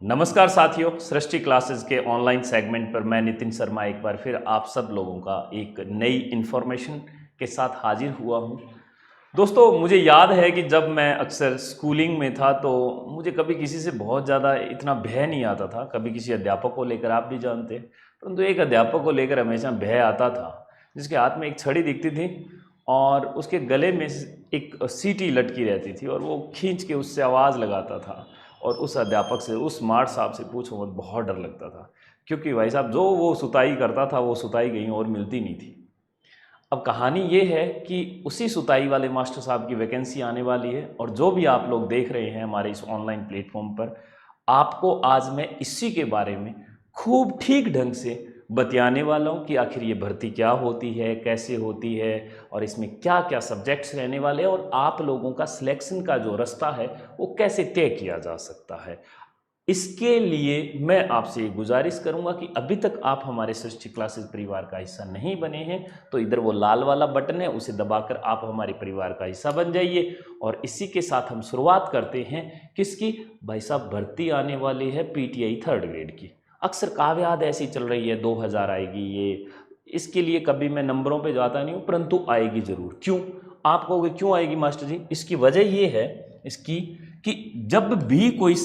नमस्कार साथियों, सृष्टि क्लासेस के ऑनलाइन सेगमेंट पर मैं नितिन शर्मा एक बार फिर आप सब लोगों का एक नई इन्फॉर्मेशन के साथ हाजिर हुआ हूँ। दोस्तों, मुझे याद है कि जब मैं अक्सर स्कूलिंग में था तो मुझे कभी किसी से बहुत ज़्यादा इतना भय नहीं आता था। कभी किसी अध्यापक को लेकर, आप भी जानते हैं, परंतु एक अध्यापक को लेकर हमेशा भय आता था, जिसके हाथ में एक छड़ी दिखती थी और उसके गले में एक सीटी लटकी रहती थी और वो खींच के उससे आवाज़ लगाता था। और उस अध्यापक से, उस स्मार्ट साहब से पूछो मत, बहुत डर लगता था, क्योंकि भाई साहब जो वो सुताई करता था वो सुताई कहीं और मिलती नहीं थी। अब कहानी ये है कि उसी सुताई वाले मास्टर साहब की वैकेंसी आने वाली है और जो भी आप लोग देख रहे हैं हमारे इस ऑनलाइन प्लेटफॉर्म पर, आपको आज मैं इसी के बारे में खूब ठीक ढंग से बतियाने वाला हूँ कि आखिर ये भर्ती क्या होती है, कैसे होती है और इसमें क्या क्या सब्जेक्ट्स रहने वाले हैं और आप लोगों का सिलेक्शन का जो रास्ता है वो कैसे तय किया जा सकता है। इसके लिए मैं आपसे ये गुजारिश करूंगा कि अभी तक आप हमारे सृष्टि क्लासेस परिवार का हिस्सा नहीं बने हैं तो इधर वो लाल वाला बटन है, उसे दबाकर आप हमारे परिवार का हिस्सा बन जाइए। और इसी के साथ हम शुरुआत करते हैं किसकी, भाई साहब भर्ती आने वाली है पीटीआई 3rd ग्रेड की। अक्सर काव्याद ऐसी चल रही है 2000 आएगी, ये इसके लिए कभी मैं नंबरों पे जाता नहीं हूँ, परंतु आएगी जरूर। क्यों, आप कहोगे क्यों आएगी मास्टर जी? इसकी वजह ये है इसकी कि जब भी कोई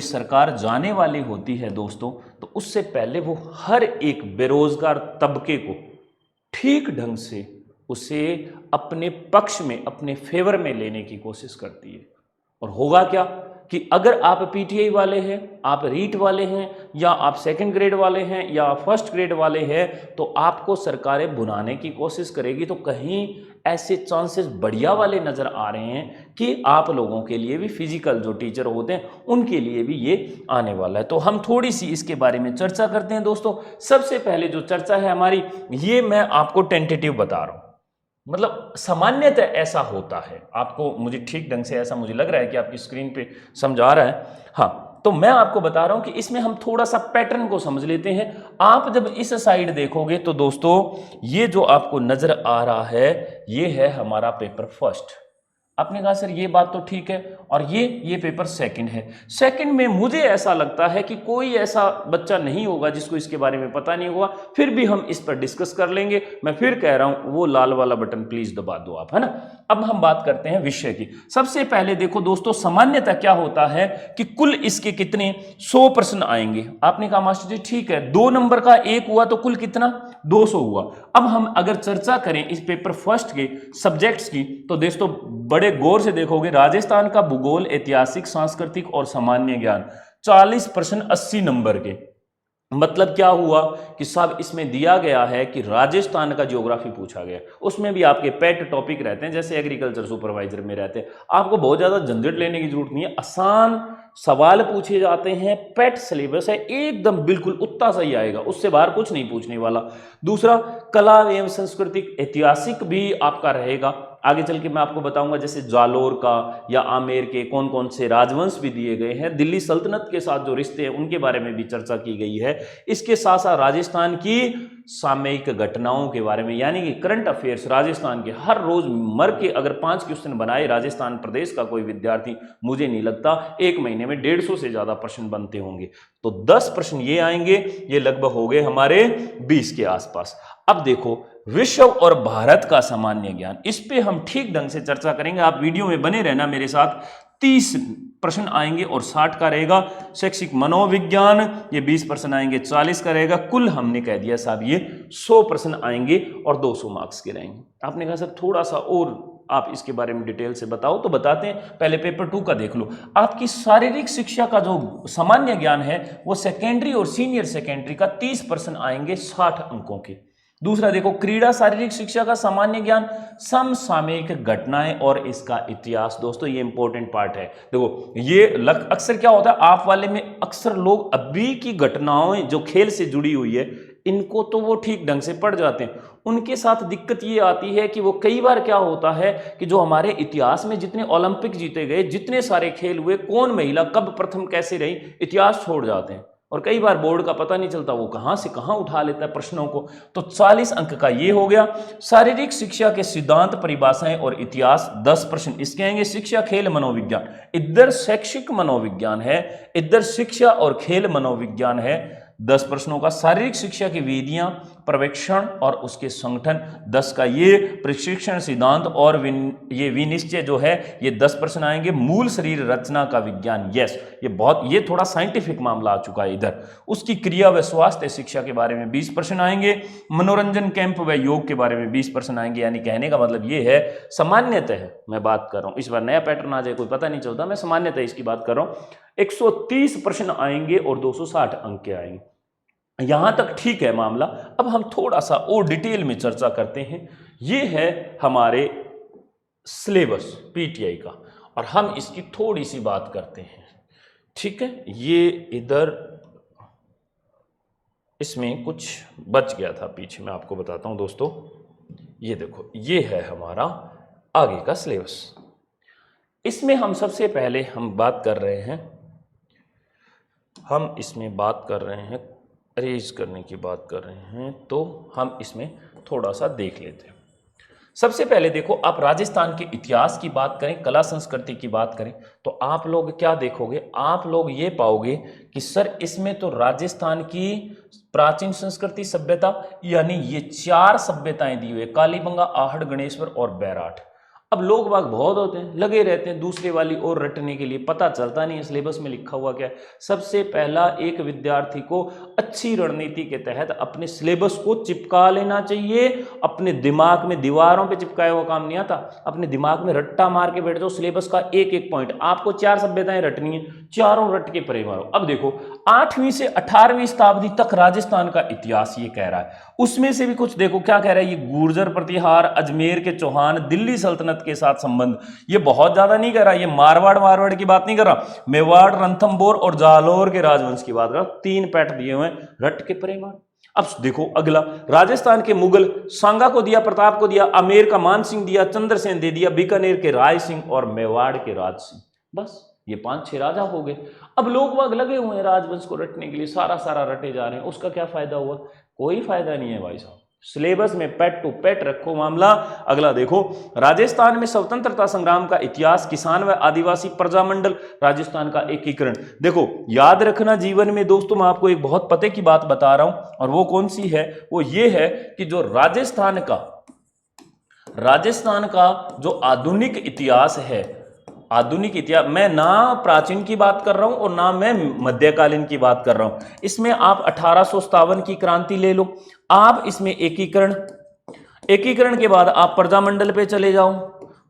सरकार जाने वाली होती है दोस्तों, तो उससे पहले वो हर एक बेरोजगार तबके को ठीक ढंग से उसे अपने पक्ष में, अपने फेवर में लेने की कोशिश करती है। और होगा क्या कि अगर आप पीटीआई वाले हैं, आप रीट वाले हैं, या आप 2nd ग्रेड वाले हैं, या 1st ग्रेड वाले हैं, तो आपको सरकारें बुलाने की कोशिश करेगी। तो कहीं ऐसे चांसेस बढ़िया वाले नज़र आ रहे हैं कि आप लोगों के लिए भी, फिजिकल जो टीचर होते हैं उनके लिए भी ये आने वाला है। तो हम थोड़ी सी इसके बारे में चर्चा करते हैं दोस्तों। सबसे पहले जो चर्चा है हमारी, ये मैं आपको टेंटेटिव बता रहा हूँ, मतलब सामान्यतः ऐसा होता है। आपको, मुझे ठीक ढंग से ऐसा मुझे लग रहा है कि आपकी स्क्रीन पे समझ आ रहा है। हाँ, तो मैं आपको बता रहा हूं कि इसमें हम थोड़ा सा पैटर्न को समझ लेते हैं। आप जब इस साइड देखोगे तो दोस्तों, ये जो आपको नजर आ रहा है ये है हमारा पेपर फर्स्ट। आपने कहा सर ये बात तो ठीक है, और ये पेपर 2nd है। 2nd में मुझे ऐसा लगता है कि कोई ऐसा बच्चा नहीं होगा जिसको इसके बारे में पता नहीं होगा, फिर भी हम इस पर डिस्कस कर लेंगे। मैं फिर कह रहा हूं वो लाल वाला बटन प्लीज दबा दो आप, है ना। अब हम बात करते हैं विषय की। सबसे पहले देखो दोस्तों, सामान्यतः क्या होता है कि कुल इसके कितने 100 प्रश्न आएंगे। आपने कहा मास्टर जी ठीक है, 2 नंबर का 1 हुआ तो कुल कितना, 200 हुआ। अब हम अगर चर्चा करें इस पेपर फर्स्ट के सब्जेक्ट्स की, तो दोस्तों बड़े गौर से देखोगे, राजस्थान का भूगोल, ऐतिहासिक, सांस्कृतिक और सामान्य ज्ञान, 40 प्रश्न 80 नंबर के। मतलब क्या हुआ कि साहब इसमें दिया गया है कि राजस्थान का ज्योग्राफी पूछा गया। उसमें भी आपके पेट टॉपिक रहते हैं, जैसे एग्रीकल्चर सुपरवाइजर में रहते हैं। आपको बहुत ज्यादा झंझट लेने की जरूरत नहीं है, आसान सवाल पूछे जाते हैं, पेट सिलेबस है, एकदम बिल्कुल उतना सही आएगा, उससे बाहर कुछ नहीं पूछने वाला। दूसरा, कला एवं सांस्कृतिक, ऐतिहासिक भी आपका रहेगा। आगे चल के मैं आपको बताऊंगा जैसे जालोर का या आमेर के कौन कौन से राजवंश भी दिए गए हैं, दिल्ली सल्तनत के साथ जो रिश्ते हैं उनके बारे में भी चर्चा की गई है। इसके साथ साथ राजस्थान की सामयिक घटनाओं के बारे में, यानी कि करंट अफेयर्स, राजस्थान के हर रोज मर के अगर 5 क्वेश्चन बनाए राजस्थान प्रदेश का कोई विद्यार्थी, मुझे नहीं लगता 1 महीने में 150 से ज्यादा प्रश्न बनते होंगे। तो 10 प्रश्न ये आएंगे, ये लगभग हो गए हमारे 20 के आसपास। अब देखो, विश्व और भारत का सामान्य ज्ञान, इस पे हम ठीक ढंग से चर्चा करेंगे। आप वीडियो में बने रहना मेरे साथ। 30 प्रश्न आएंगे और 60 का रहेगा। शैक्षिक मनोविज्ञान, ये 20 प्रश्न आएंगे, 40 का रहेगा। कुल हमने कह दिया साहब ये 100 प्रश्न आएंगे और 200 मार्क्स के रहेंगे। आपने कहा सर थोड़ा सा और आप इसके बारे में डिटेल से बताओ, तो बताते हैं। पहले पेपर 2 का देख लो। आपकी शारीरिक शिक्षा का जो सामान्य ज्ञान है वो सेकेंडरी और सीनियर सेकेंडरी का 30 प्रश्न आएंगे 60 अंकों के। दूसरा देखो, क्रीड़ा शारीरिक शिक्षा का सामान्य ज्ञान, समसामयिक घटनाएं और इसका इतिहास। दोस्तों ये इंपॉर्टेंट पार्ट है। देखो ये अक्सर क्या होता है, आप वाले में अक्सर लोग अभी की घटनाएं जो खेल से जुड़ी हुई है इनको तो वो ठीक ढंग से पढ़ जाते हैं। उनके साथ दिक्कत ये आती है कि वो कई बार क्या होता है कि जो हमारे इतिहास में जितने ओलंपिक जीते गए, जितने सारे खेल हुए, कौन महिला कब प्रथम कैसे रही, इतिहास छोड़ जाते हैं। और कई बार बोर्ड का पता नहीं चलता, वो कहां से कहां उठा लेता है प्रश्नों को। तो 40 अंक का ये हो गया। शारीरिक शिक्षा के सिद्धांत, परिभाषाएं और इतिहास 10 प्रश्न इसके आएंगे। शिक्षा, खेल, मनोविज्ञान, इधर शैक्षिक मनोविज्ञान है, इधर शिक्षा और खेल मनोविज्ञान है, 10 प्रश्नों का। शारीरिक शिक्षा की विधियां, पर्यवेक्षण और उसके संगठन 10 का ये। प्रशिक्षण सिद्धांत और ये विनिश्चय जो है ये 10 प्रश्न आएंगे। मूल शरीर रचना का विज्ञान, यस ये थोड़ा साइंटिफिक मामला आ चुका है इधर। उसकी क्रिया व स्वास्थ्य शिक्षा के बारे में 20 प्रश्न आएंगे। मनोरंजन कैंप व योग के बारे में 20 प्रश्न आएंगे। यानी कहने का मतलब ये है, सामान्यतः मैं बात कर रहा हूं, इस बार नया पैटर्न आ जाए कोई पता नहीं चलता, मैं सामान्यतः इसकी बात कर रहा हूं। 130 प्रश्न आएंगे और 260 अंक के आएंगे। यहां तक ठीक है मामला। अब हम थोड़ा सा और डिटेल में चर्चा करते हैं। ये है हमारे सिलेबस पीटीआई का, और हम इसकी थोड़ी सी बात करते हैं, ठीक है। ये इधर इसमें कुछ बच गया था पीछे, मैं आपको बताता हूं दोस्तों। ये देखो, ये है हमारा आगे का सिलेबस। इसमें हम सबसे पहले हम बात कर रहे हैं, हम इसमें बात कर रहे हैं, अरेंज करने की बात कर रहे हैं, तो हम इसमें थोड़ा सा देख लेते हैं। सबसे पहले देखो, आप राजस्थान के इतिहास की बात करें, कला संस्कृति की बात करें, तो आप लोग क्या देखोगे, आप लोग ये पाओगे कि सर इसमें तो राजस्थान की प्राचीन संस्कृति सभ्यता, यानी ये 4 सभ्यताएं दी हुई है, कालीबंगा, आहड़, गणेश्वर और बैराठ। अब लोग बाग बहुत होते हैं, लगे रहते हैं दूसरे वाली और रटने के लिए, पता चलता नहीं है सिलेबस में लिखा हुआ क्या है। सबसे पहला, एक विद्यार्थी को अच्छी रणनीति के तहत अपने सिलेबस को चिपका लेना चाहिए। अपने दिमाग में, दीवारों पे चिपकाया हुआ काम नहीं आता, अपने दिमाग में रट्टा मार के बैठ जाओ सिलेबस का एक एक पॉइंट। आपको 4 सभ्यताएं रटनी है, चारों रट के परे मारो। अब देखो, 8वीं से 18वीं शताब्दी तक राजस्थान का इतिहास ये कह रहा है, उसमें से भी कुछ देखो क्या कह रहा है। ये गुर्जर प्रतिहार, अजमेर के चौहान, दिल्ली सल्तनत के साथ संबंध, ये बहुत ज्यादा नहीं कर रहा। ये मारवाड़ की बात नहीं कर रहा, मेवाड़, रणथंभौर और जालौर के राजवंश की बात कर रहा। 3 पैट दिए हुए हैं, रट के परे मार। अब देखो अगला, राजस्थान के मुगल, सांगा को दिया, प्रताप को दिया, आमेर का मान सिंह दिया, चंद्रसेन दे दिया, बीकानेर के राय सिंह और मेवाड़ के राज सिंह। बस ये 5-6 राजा हो गए। अब लोग बाग लगे हुए हैं राजवंश को रटने के लिए, सारा रटे जा रहे हैं। उसका क्या फायदा हुआ? कोई फायदा नहीं है भाई साहब। सिलेबस में पेट टू पेट रखो मामला। अगला देखो, राजस्थान में स्वतंत्रता संग्राम का इतिहास, किसान व आदिवासी प्रजामंडल, राजस्थान का एकीकरण। देखो याद रखना, जीवन में दोस्तों मैं आपको एक बहुत पते की बात बता रहा हूं, और वो कौन सी है? वो ये है कि जो राजस्थान का जो आधुनिक इतिहास है, आधुनिक इतिहास, मैं ना प्राचीन की बात कर रहा हूं और ना मैं मध्यकालीन की बात कर रहा हूं। इसमें आप 1857 की क्रांति ले लो, आप इसमें एकीकरण के बाद आप प्रजामंडल पे चले जाओ।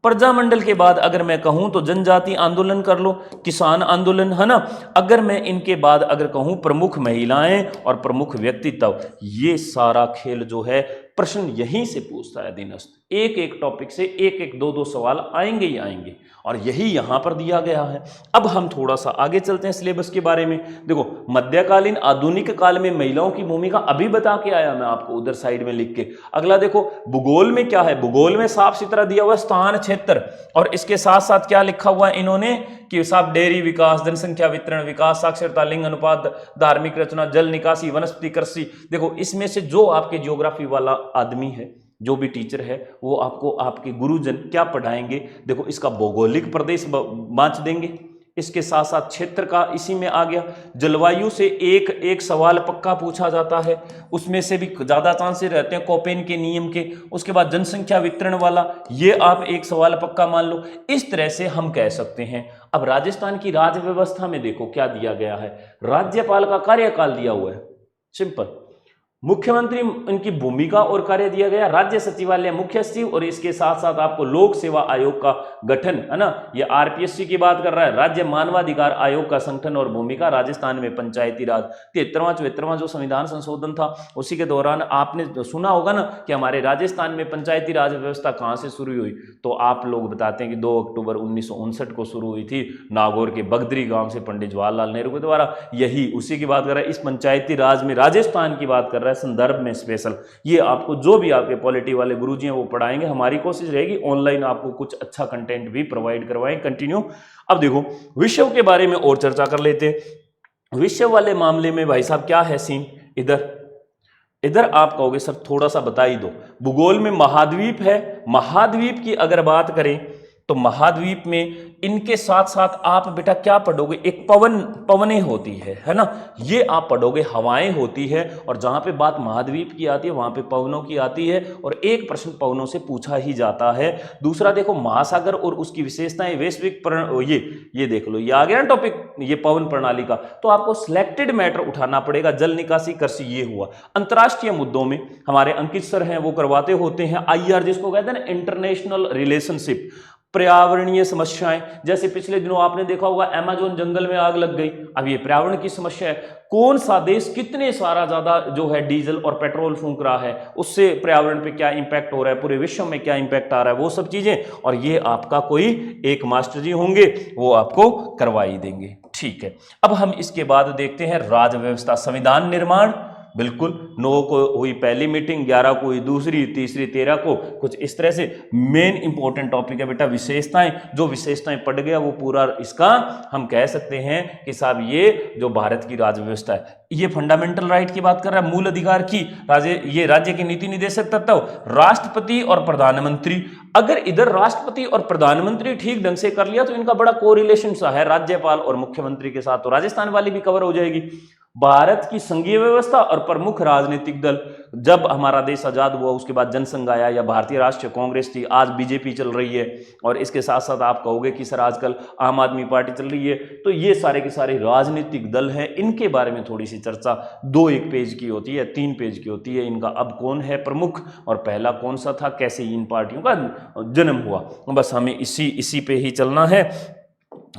प्रजामंडल के बाद अगर मैं कहूं तो जनजाति आंदोलन कर लो, किसान आंदोलन, है ना। अगर मैं इनके बाद अगर कहूं प्रमुख महिलाएं और प्रमुख व्यक्तित्व, ये सारा खेल जो है प्रश्न यहीं से पूछता है दिनस्थ। एक एक टॉपिक से एक एक 2-2 सवाल आएंगे ही आएंगे, और यही यहां पर दिया गया है। अब हम थोड़ा सा आगे चलते हैं सिलेबस के बारे में। देखो, मध्यकालीन आधुनिक काल में महिलाओं की भूमिका अभी बता के आया मैं आपको, उधर साइड में लिख के। अगला देखो, भूगोल में क्या है? भूगोल में साफ सुथरा दिया हुआ स्थान, क्षेत्र, और इसके साथ साथ क्या लिखा हुआ है इन्होंने कि साहब डेयरी विकास, जनसंख्या वितरण, विकास, साक्षरता, लिंग अनुपात, धार्मिक रचना, जल निकासी, वनस्पति कृषि। देखो इसमें से जो आपके ज्योग्राफी वाला आदमी है, जो भी टीचर है, वो आपको आपके गुरुजन क्या पढ़ाएंगे? देखो इसका भौगोलिक प्रदेश बांच देंगे, इसके साथ साथ क्षेत्र का इसी में आ गया। जलवायु से एक एक सवाल पक्का पूछा जाता है, उसमें से भी ज्यादा चांसेस रहते हैं कोपेन के नियम के। उसके बाद जनसंख्या वितरण वाला, ये आप एक सवाल पक्का मान लो। इस तरह से हम कह सकते हैं। अब राजस्थान की राज्य व्यवस्था में देखो क्या दिया गया है, राज्यपाल का कार्यकाल दिया हुआ है, सिंपल। मुख्यमंत्री, इनकी भूमिका और कार्य दिया गया, राज्य सचिवालय, मुख्य सचिव, और इसके साथ साथ आपको लोक सेवा आयोग का गठन, है ना, ये आरपीएससी की बात कर रहा है। राज्य मानवाधिकार आयोग का संगठन और भूमिका, राजस्थान में पंचायती राज, 73वां जो संविधान संशोधन था उसी के दौरान आपने सुना होगा ना कि हमारे राजस्थान में पंचायती राज व्यवस्था कहां से शुरू हुई। तो आप लोग बताते हैं कि 2 अक्टूबर 1959 को शुरू हुई थी, नागौर के बगदरी गांव से पंडित जवाहरलाल नेहरू के द्वारा। यही उसी की बात कर रहा है। इस पंचायती राज में राजस्थान की बात कर रहा है संदर्भ में स्पेशल। ये आपको जो भी आपके पॉलिटी वाले गुरुजी हैं वो पढ़ाएंगे। हमारी कोशिश रहेगी ऑनलाइन आपको कुछ अच्छा कंटेंट भी प्रोवाइड करवाएं। कंटिन्यू। अब देखो विषयों के बारे में और चर्चा कर लेते हैं। विश्व वाले मामले में भाई साहब क्या है सीन, इधर इधर आप कहोगे सर थोड़ा सा बता ही दो। भूगोल में महाद्वीप है, महाद्वीप की अगर बात करें तो महाद्वीप में इनके साथ साथ आप बेटा क्या पढ़ोगे, एक पवनें होती है ना, ये आप पढ़ोगे, हवाएं होती है। और जहां पे बात महाद्वीप की आती है वहां पे पवनों की आती है, और एक प्रश्न पवनों से पूछा ही जाता है। दूसरा देखो महासागर और उसकी विशेषताएं, वैश्विक ये देख लो, ये आ गया ना टॉपिक, ये पवन प्रणाली का। तो आपको सिलेक्टेड मैटर उठाना पड़ेगा, जल निकासी कृषि, ये हुआ। अंतरराष्ट्रीय मुद्दों में हमारे अंकित सर हैं, वो करवाते होते हैं IR, जिसको कहते हैं ना इंटरनेशनल रिलेशनशिप। पर्यावरणीय समस्याएं, जैसे पिछले दिनों आपने देखा होगा अमेज़न जंगल में आग लग गई, अब ये पर्यावरण की समस्या है। कौन सा देश कितने सारा ज्यादा जो है डीजल और पेट्रोल फूंक रहा है, उससे पर्यावरण पे क्या इंपैक्ट हो रहा है, पूरे विश्व में क्या इंपैक्ट आ रहा है, वो सब चीजें। और ये आपका कोई एक मास्टर जी होंगे, वो आपको करवाई देंगे। ठीक है, अब हम इसके बाद देखते हैं राज्य व्यवस्था, संविधान निर्माण। बिल्कुल, 9 को हुई पहली मीटिंग, 11 को हुई दूसरी, तीसरी 13 को, कुछ इस तरह से। मेन इंपॉर्टेंट टॉपिक है बेटा विशेषताएं, जो विशेषताएं पढ़ गया वो पूरा इसका हम कह सकते हैं कि साहब ये जो भारत की राज्य व्यवस्था है, ये फंडामेंटल राइट की बात कर रहा है, मूल अधिकार की, ये राज्य के नीति निर्देशक तत्व, राष्ट्रपति और प्रधानमंत्री। अगर इधर राष्ट्रपति और प्रधानमंत्री ठीक ढंग से कर लिया तो इनका बड़ा कोरिलेशन सा है राज्यपाल और मुख्यमंत्री के साथ, तो राजस्थान वाली भी कवर हो जाएगी। भारत की संघीय व्यवस्था और प्रमुख राजनीतिक दल, जब हमारा देश आजाद हुआ उसके बाद जनसंघ आया या भारतीय राष्ट्रीय कांग्रेस थी, आज बीजेपी चल रही है, और इसके साथ साथ आप कहोगे कि सर आजकल आम आदमी पार्टी चल रही है। तो ये सारे के सारे राजनीतिक दल हैं, इनके बारे में थोड़ी सी चर्चा 2-1 पेज की होती है, 3 पेज की होती है। इनका अब कौन है प्रमुख और पहला कौन सा था, कैसे इन पार्टियों का जन्म हुआ, बस हमें इसी पे ही चलना है।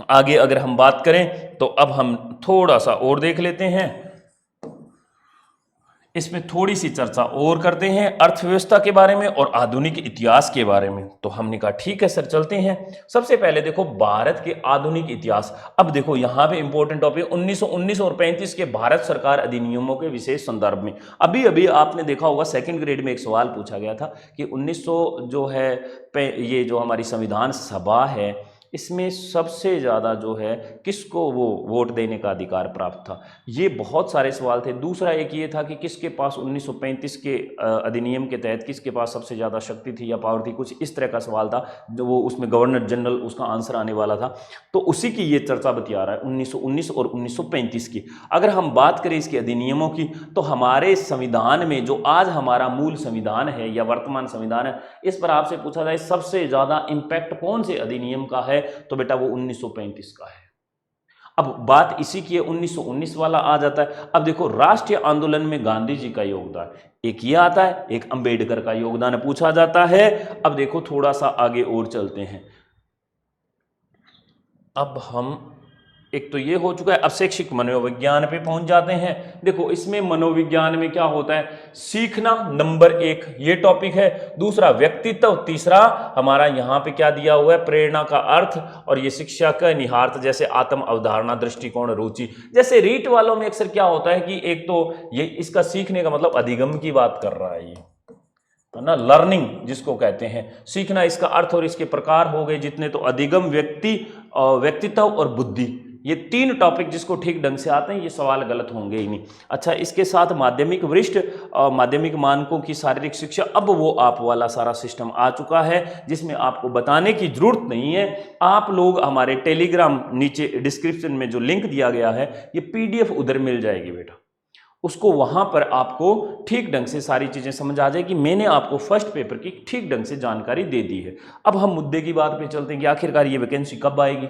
आगे अगर हम बात करें तो अब हम थोड़ा सा और देख लेते हैं, इसमें थोड़ी सी चर्चा और करते हैं अर्थव्यवस्था के बारे में और आधुनिक इतिहास के बारे में। तो हमने कहा ठीक है सर चलते हैं। सबसे पहले देखो भारत के आधुनिक इतिहास। अब देखो यहाँ पे इंपॉर्टेंट टॉपिक 1919 और 35 के भारत सरकार अधिनियमों के विशेष संदर्भ में। अभी अभी आपने देखा होगा सेकंड ग्रेड में एक सवाल पूछा गया था कि 1900 जो है ये जो हमारी संविधान सभा है, इसमें सबसे ज़्यादा जो है किसको वो वोट देने का अधिकार प्राप्त था। ये बहुत सारे सवाल थे। दूसरा एक ये था कि किसके पास 1935 के अधिनियम के तहत किसके पास सबसे ज़्यादा शक्ति थी या पावर थी, कुछ इस तरह का सवाल था जो वो उसमें गवर्नर जनरल उसका आंसर आने वाला था। तो उसी की ये चर्चा बतिया रहा है 1919 और 1935 की। अगर हम बात करें इसके अधिनियमों की तो हमारे संविधान में जो आज हमारा मूल संविधान है या वर्तमान संविधान है, इस पर आपसे पूछा जाए सबसे ज़्यादा इम्पैक्ट कौन से अधिनियम का है, तो बेटा वो 1935 का है। अब बात इसी की है, 1919 वाला आ जाता है। अब देखो राष्ट्रीय आंदोलन में गांधी जी का योगदान, एक ये आता है, एक अंबेडकर का योगदान पूछा जाता है। अब देखो थोड़ा सा आगे और चलते हैं। अब हम एक तो ये हो चुका है, अब शैक्षिक मनोविज्ञान पे पहुंच जाते हैं। देखो इसमें मनोविज्ञान में क्या होता है, सीखना नंबर 1 ये टॉपिक है, दूसरा व्यक्तित्व, तीसरा हमारा यहाँ पे क्या दिया हुआ है प्रेरणा का अर्थ, और ये शिक्षा का निहितार्थ जैसे आत्म अवधारणा, दृष्टिकोण, रुचि। जैसे रीट वालों में अक्सर क्या होता है कि एक तो ये इसका सीखने का मतलब अधिगम की बात कर रहा है, ये है ना, लर्निंग जिसको कहते हैं, सीखना इसका अर्थ और इसके प्रकार हो गए जितने, तो अधिगम, व्यक्तित्व और बुद्धि, ये 3 टॉपिक जिसको ठीक ढंग से आते हैं ये सवाल गलत होंगे ही नहीं। अच्छा, इसके साथ माध्यमिक वरिष्ठ माध्यमिक मानकों की शारीरिक शिक्षा, अब वो आप वाला सारा सिस्टम आ चुका है जिसमें आपको बताने की जरूरत नहीं है। आप लोग हमारे टेलीग्राम नीचे डिस्क्रिप्शन में जो लिंक दिया गया है, ये PDF उधर मिल जाएगी बेटा, उसको वहां पर आपको ठीक ढंग से सारी चीजें समझ आ जाएगी। मैंने आपको फर्स्ट पेपर की ठीक ढंग से जानकारी दे दी है। अब हम मुद्दे की बात पे चलते हैं कि आखिरकार ये वैकेंसी कब आएगी।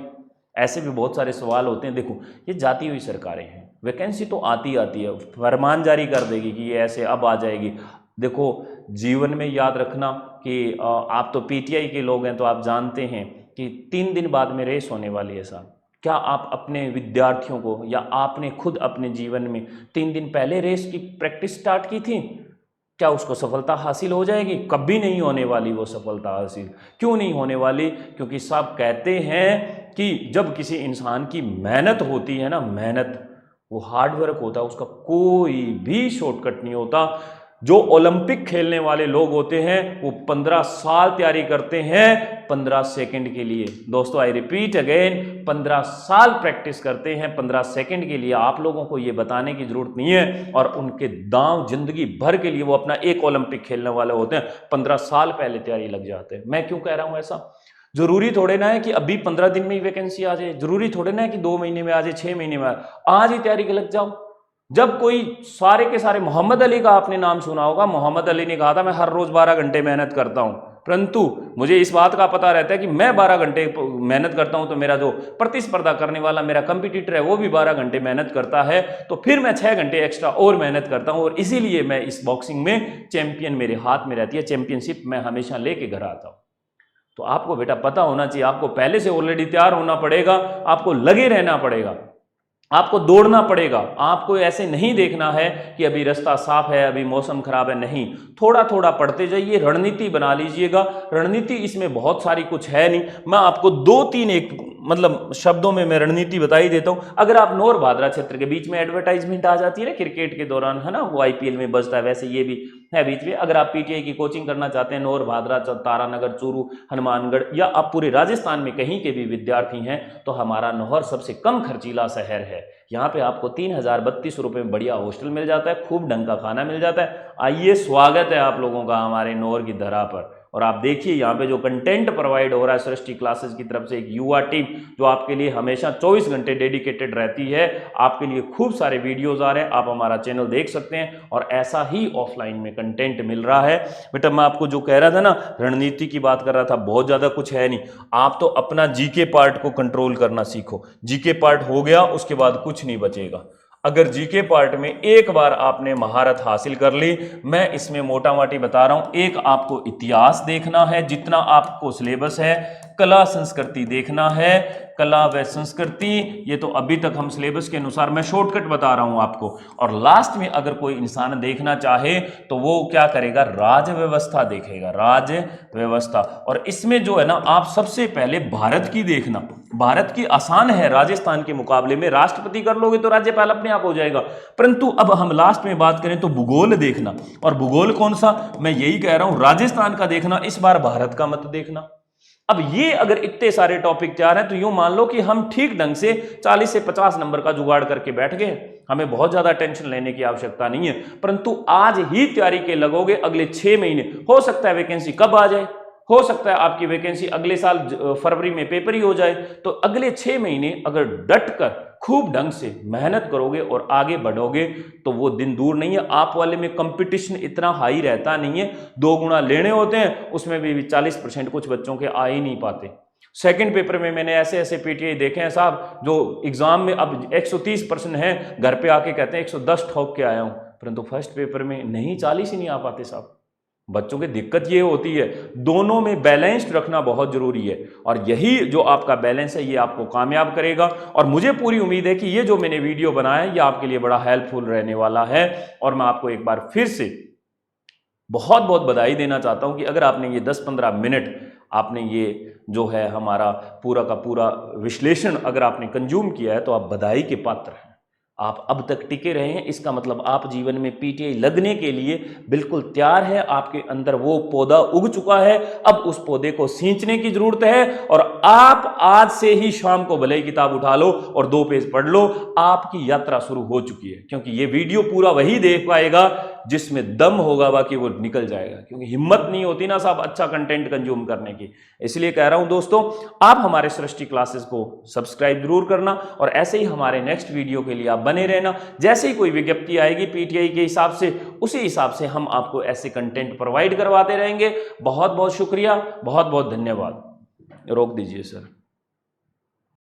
ऐसे भी बहुत सारे सवाल होते हैं। देखो ये जाती हुई सरकारें हैं, वैकेंसी तो आती है, फरमान जारी कर देगी कि ये ऐसे अब आ जाएगी। देखो जीवन में याद रखना कि आप तो PTI के लोग हैं तो आप जानते हैं कि 3 दिन बाद में रेस होने वाली है साहब। क्या आप अपने विद्यार्थियों को या आपने खुद अपने जीवन में 3 दिन पहले रेस की प्रैक्टिस स्टार्ट की थी? क्या उसको सफलता हासिल हो जाएगी? कभी नहीं होने वाली वो सफलता हासिल। क्यों नहीं होने वाली? क्योंकि सब कहते हैं कि जब किसी इंसान की मेहनत होती है ना, मेहनत, वो हार्डवर्क होता है, उसका कोई भी शॉर्टकट नहीं होता। जो ओलंपिक खेलने वाले लोग होते हैं वो 15 साल तैयारी करते हैं 15 सेकंड के लिए। दोस्तों आई रिपीट अगेन, 15 साल प्रैक्टिस करते हैं 15 सेकंड के लिए। आप लोगों को ये बताने की जरूरत नहीं है, और उनके दांव जिंदगी भर के लिए, वो अपना एक ओलंपिक खेलने वाले होते हैं 15 साल पहले तैयारी लग जाते हैं। मैं क्यों कह रहा हूं ऐसा? जरूरी थोड़े ना है कि अभी 15 दिन में ही वैकेंसी आ जाए, जरूरी थोड़े ना है कि 2 महीने में आ जाए, 6 महीने में आ जाए। आज ही तैयारी के लग जाओ। जब कोई सारे के सारे, मोहम्मद अली का आपने नाम सुना होगा, मोहम्मद अली ने कहा था मैं हर रोज 12 घंटे मेहनत करता हूं, परंतु मुझे इस बात का पता रहता है कि मैं 12 घंटे मेहनत करता हूं तो मेरा जो प्रतिस्पर्धा करने वाला मेरा कंपटीटर है वो भी 12 घंटे मेहनत करता है, तो फिर मैं 6 घंटे एक्स्ट्रा और मेहनत करता हूं, और इसीलिए मैं इस बॉक्सिंग में चैंपियन मेरे हाथ में रहती है, चैंपियनशिप मैं हमेशा लेके घर आता हूं। तो आपको बेटा पता होना चाहिए, आपको पहले से ऑलरेडी तैयार होना पड़ेगा, आपको लगे रहना पड़ेगा, आपको दौड़ना पड़ेगा। आपको ऐसे नहीं देखना है कि अभी रास्ता साफ है, अभी मौसम खराब है, नहीं, थोड़ा थोड़ा पढ़ते जाइए, रणनीति बना लीजिएगा। रणनीति इसमें बहुत सारी कुछ है नहीं, मैं आपको 2-3 एक मतलब शब्दों में मैं रणनीति बता ही देता हूं। अगर आप नौर भादरा क्षेत्र के बीच में एडवर्टाइजमेंट आ जाती है ना क्रिकेट के दौरान, है ना, वो आईपीएल में बजता है, वैसे ये भी है बीच में। अगर आप पीटीआई की कोचिंग करना चाहते हैं, नौर भादरा, तारानगर, चूरू, हनुमानगढ़, या आप पूरे राजस्थान में कहीं के भी विद्यार्थी हैं, तो हमारा नौहर सबसे कम खर्चीला शहर है। यहाँ पे आपको 3032 रुपए में बढ़िया हॉस्टल मिल जाता है, खूब ढंग का खाना मिल जाता है। आइए, स्वागत है आप लोगों का हमारे नौर की धरा पर। और आप देखिए यहाँ पे जो कंटेंट प्रोवाइड हो रहा है सृष्टि क्लासेस की तरफ से, एक युवा टीम जो आपके लिए हमेशा 24 घंटे डेडिकेटेड रहती है, आपके लिए खूब सारे वीडियोस आ रहे हैं, आप हमारा चैनल देख सकते हैं, और ऐसा ही ऑफलाइन में कंटेंट मिल रहा है। बेटा मैं आपको जो कह रहा था ना, रणनीति की बात कर रहा था, बहुत ज्यादा कुछ है नहीं, आप तो अपना जीके पार्ट को कंट्रोल करना सीखो। जीके पार्ट हो गया, उसके बाद कुछ नहीं बचेगा। अगर जीके पार्ट में एक बार आपने महारत हासिल कर ली, मैं इसमें मोटा मोटी बता रहा हूं, एक आपको इतिहास देखना है जितना आपको सिलेबस है, कला संस्कृति देखना है, कला व संस्कृति, ये तो अभी तक हम सिलेबस के अनुसार, मैं शॉर्टकट बता रहा हूं आपको। और लास्ट में अगर कोई इंसान देखना चाहे तो वो क्या करेगा, राज व्यवस्था देखेगा, राज व्यवस्था। और इसमें जो है ना, आप सबसे पहले भारत की देखना, भारत की आसान है राजस्थान के मुकाबले में, राष्ट्रपति कर लोगे तो राज्यपाल अपने आप हो जाएगा। परंतु अब हम लास्ट में बात करें तो भूगोल देखना, और भूगोल कौन सा, मैं यही कह रहा हूं राजस्थान का देखना, इस बार भारत का मत देखना। अब ये अगर इतने सारे टॉपिक तैयार हैं तो यूं मान लो कि हम ठीक ढंग से 40 से 50 नंबर का जुगाड़ करके बैठ गए, हमें बहुत ज्यादा टेंशन लेने की आवश्यकता नहीं है। परंतु आज ही तैयारी के लगोगे, अगले 6 महीने, हो सकता है वैकेंसी कब आ जाए, हो सकता है आपकी वैकेंसी अगले साल फरवरी में पेपर ही हो जाए, तो अगले 6 महीने अगर डट कर खूब ढंग से मेहनत करोगे और आगे बढ़ोगे तो वो दिन दूर नहीं है। आप वाले में कंपटीशन इतना हाई रहता नहीं है, 2 गुना लेने होते हैं, उसमें भी 40% कुछ बच्चों के आ ही नहीं पाते। सेकंड पेपर में मैंने ऐसे ऐसे पीटीआई देखे हैं साहब, जो एग्जाम में अब 130% है, घर पे आके कहते हैं 110 ठोक के आया हूं, परंतु फर्स्ट पेपर में नहीं, 40 ही नहीं आ पाते साहब। बच्चों की दिक्कत ये होती है, दोनों में बैलेंस्ड रखना बहुत जरूरी है, और यही जो आपका बैलेंस है ये आपको कामयाब करेगा। और मुझे पूरी उम्मीद है कि ये जो मैंने वीडियो बनाया है ये आपके लिए बड़ा हेल्पफुल रहने वाला है। और मैं आपको एक बार फिर से बहुत बहुत बधाई देना चाहता हूं कि अगर आपने ये 10-15 मिनट आपने ये जो है हमारा पूरा का पूरा विश्लेषण अगर आपने कंज्यूम किया है तो आप बधाई के पात्र हैं। आप अब तक टिके रहे हैं, इसका मतलब आप जीवन में पीटीआई लगने के लिए बिल्कुल तैयार है, आपके अंदर वो पौधा उग चुका है, अब उस पौधे को सींचने की जरूरत है। और आप आज से ही शाम को भले ही किताब उठा लो और 2 पेज पढ़ लो, आपकी यात्रा शुरू हो चुकी है। क्योंकि ये वीडियो पूरा वही देख पाएगा जिसमें दम होगा, बाकी वो निकल जाएगा, क्योंकि हिम्मत नहीं होती ना साहब अच्छा कंटेंट कंज्यूम करने की। इसलिए कह रहा हूं दोस्तों, आप हमारे सृष्टि क्लासेस को सब्सक्राइब जरूर करना, और ऐसे ही हमारे नेक्स्ट वीडियो के लिए आप बने रहना। जैसे ही कोई विज्ञप्ति आएगी पीटीआई के हिसाब से, उसी हिसाब से हम आपको ऐसे कंटेंट प्रोवाइड करवाते रहेंगे। बहुत बहुत शुक्रिया, बहुत बहुत धन्यवाद। रोक दीजिए सर।